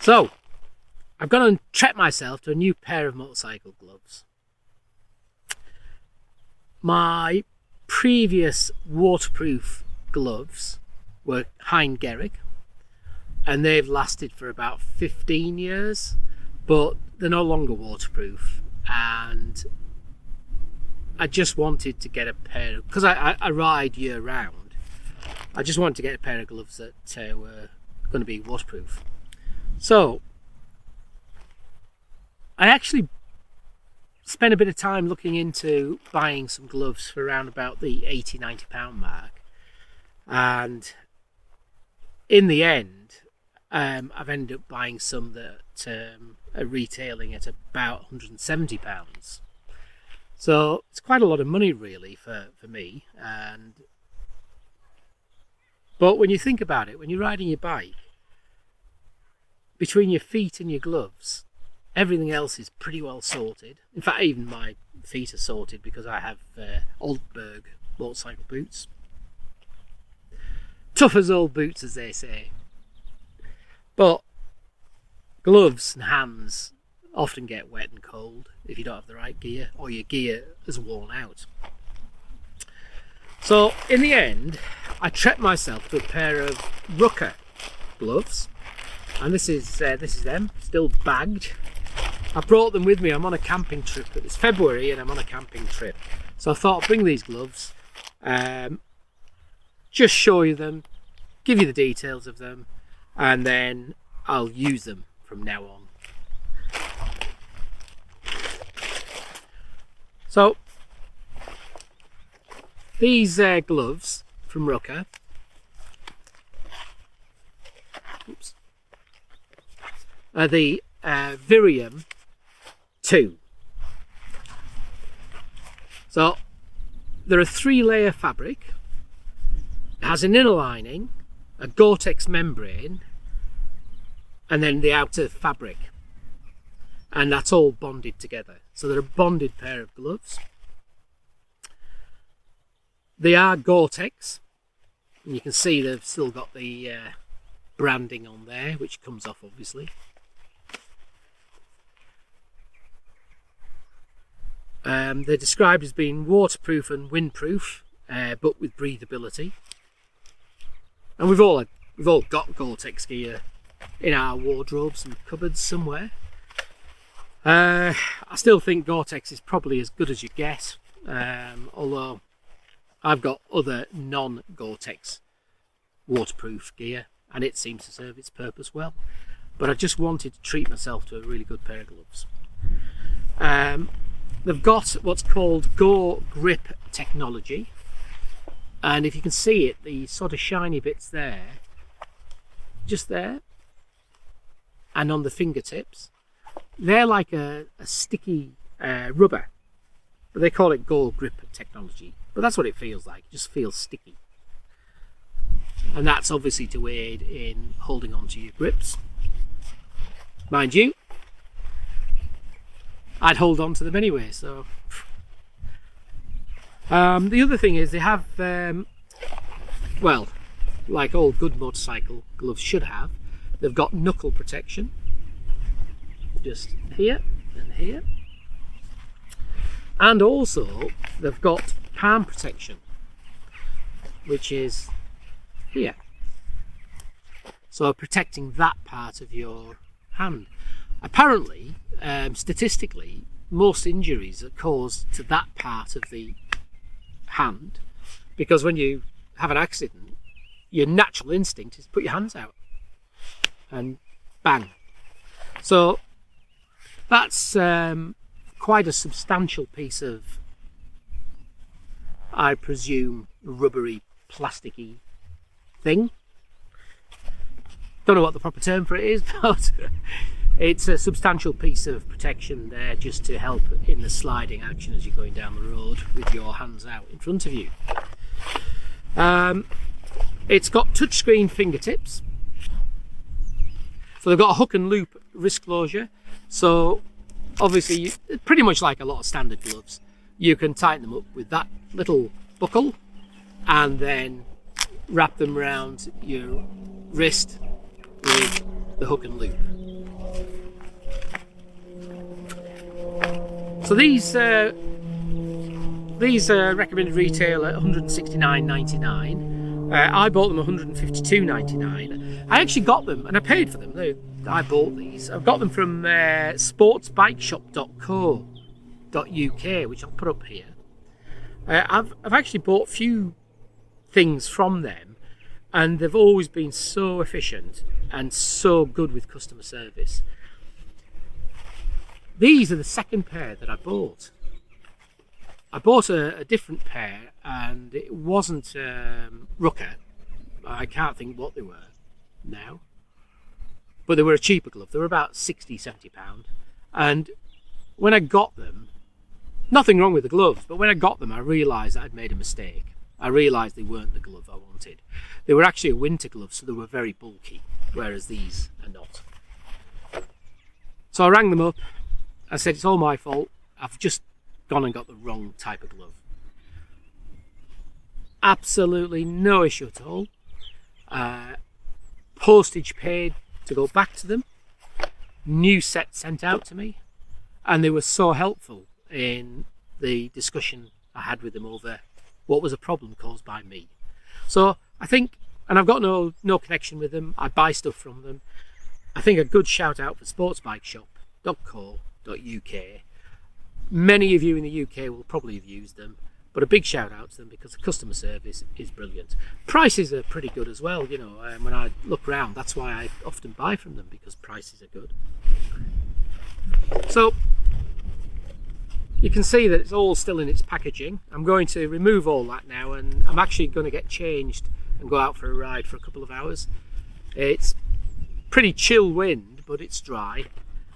So I've gone and treated myself to a new pair of motorcycle gloves. My previous waterproof gloves were Hein Gericke, and they've lasted for about 15 years, but they're no longer waterproof, and I just wanted to get a pair of, because I ride year round, I just wanted to get a pair of gloves that were going to be waterproof. So I actually spent a bit of time looking into buying some gloves for around about the £80–90 mark, and in the end I've ended up buying some that are retailing at about £170. So it's quite a lot of money really for me. But when you think about it, when you're riding your bike, between your feet and your gloves, everything else is pretty well sorted. In fact, even my feet are sorted because I have Altberg motorcycle boots. Tough as old boots, as they say. But gloves and hands often get wet and cold if you don't have the right gear, or your gear is worn out. So in the end, I treated myself to a pair of Rukka gloves, and this is them, still bagged. I brought them with me. I'm on a camping trip. It's February and I'm on a camping trip, so I thought I'd bring these gloves, just show you them, give you the details of them, and then I'll use them from now on. So these gloves from Rukka, are the Virium 2. So they're a 3-layer fabric. It has an inner lining, a Gore-Tex membrane, and then the outer fabric, and that's all bonded together. So they're a bonded pair of gloves. They are Gore-Tex, and you can see they've still got the branding on there, which comes off obviously. They're described as being waterproof and windproof, but with breathability. And we've all got Gore-Tex gear in our wardrobes and cupboards somewhere. I still think Gore-Tex is probably as good as you get, although I've got other non-Gore-Tex waterproof gear, and it seems to serve its purpose well. But I just wanted to treat myself to a really good pair of gloves. They've got what's called Gore Grip technology, and if you can see it, the sort of shiny bits there, just there, and on the fingertips, they're like a sticky rubber, but they call it Gore Grip technology, but that's what it feels like. It just feels sticky, and that's obviously to aid in holding on to your grips. Mind you, I'd hold on to them anyway. So the other thing is they have, well, like all good motorcycle gloves should have, they've got knuckle protection, just here and here, and also they've got palm protection, which is here, so protecting that part of your hand. Apparently, statistically, most injuries are caused to that part of the hand, because when you have an accident, your natural instinct is to put your hands out and bang. So that's quite a substantial piece of, I presume, rubbery, plasticky thing. Don't know what the proper term for it is, but it's a substantial piece of protection there just to help in the sliding action as you're going down the road with your hands out in front of you. It's got touchscreen fingertips, so they've got a hook and loop wrist closure, so obviously pretty much like a lot of standard gloves, you can tighten them up with that little buckle and then wrap them around your wrist with the hook and loop. So these recommended retail at $169.99. I bought them $152.99. I actually got them and I paid for them. I bought these. I've got them from sportsbikeshop.co.uk, which I'll put up here. I've actually bought a few things from them, and they've always been so efficient and so good with customer service. These are the second pair that I bought. I bought a different pair, and it wasn't Rukka. I can't think what they were now, but they were a cheaper glove. They were about £60-70, and when I got them, nothing wrong with the gloves, but when I got them I realised I'd made a mistake. I realised they weren't the glove I wanted. They were actually a winter glove, so they were very bulky, whereas these are not. So I rang them up. I said, it's all my fault. I've just gone and got the wrong type of glove. Absolutely no issue at all. Postage paid to go back to them. New set sent out to me. And they were so helpful in the discussion I had with them over what was a problem caused by me. So I think, and I've got no connection with them, I buy stuff from them. I think a good shout out for sportsbikeshop.co.uk. Many of you in the UK will probably have used them, but a big shout out to them because the customer service is brilliant. Prices are pretty good as well, you know, when I look around, that's why I often buy from them, because prices are good. So you can see that it's all still in its packaging. I'm going to remove all that now, and I'm actually going to get changed and go out for a ride for a couple of hours. It's pretty chill wind, but it's dry.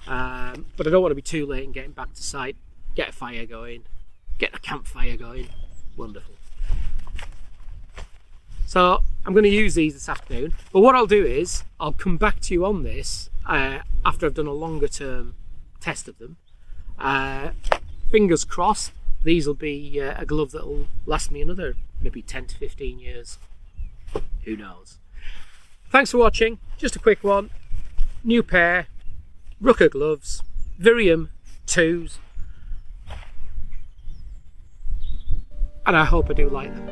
But I don't want to be too late in getting back to site. Get a fire going, get a campfire going. Wonderful. So I'm going to use these this afternoon, but what I'll do is I'll come back to you on this after I've done a longer term test of them. Fingers crossed these will be a glove that will last me another maybe 10 to 15 years. Who knows. Thanks for watching. Just a quick one. New pair, Rukka gloves, Virium 2s, and I hope I do like them.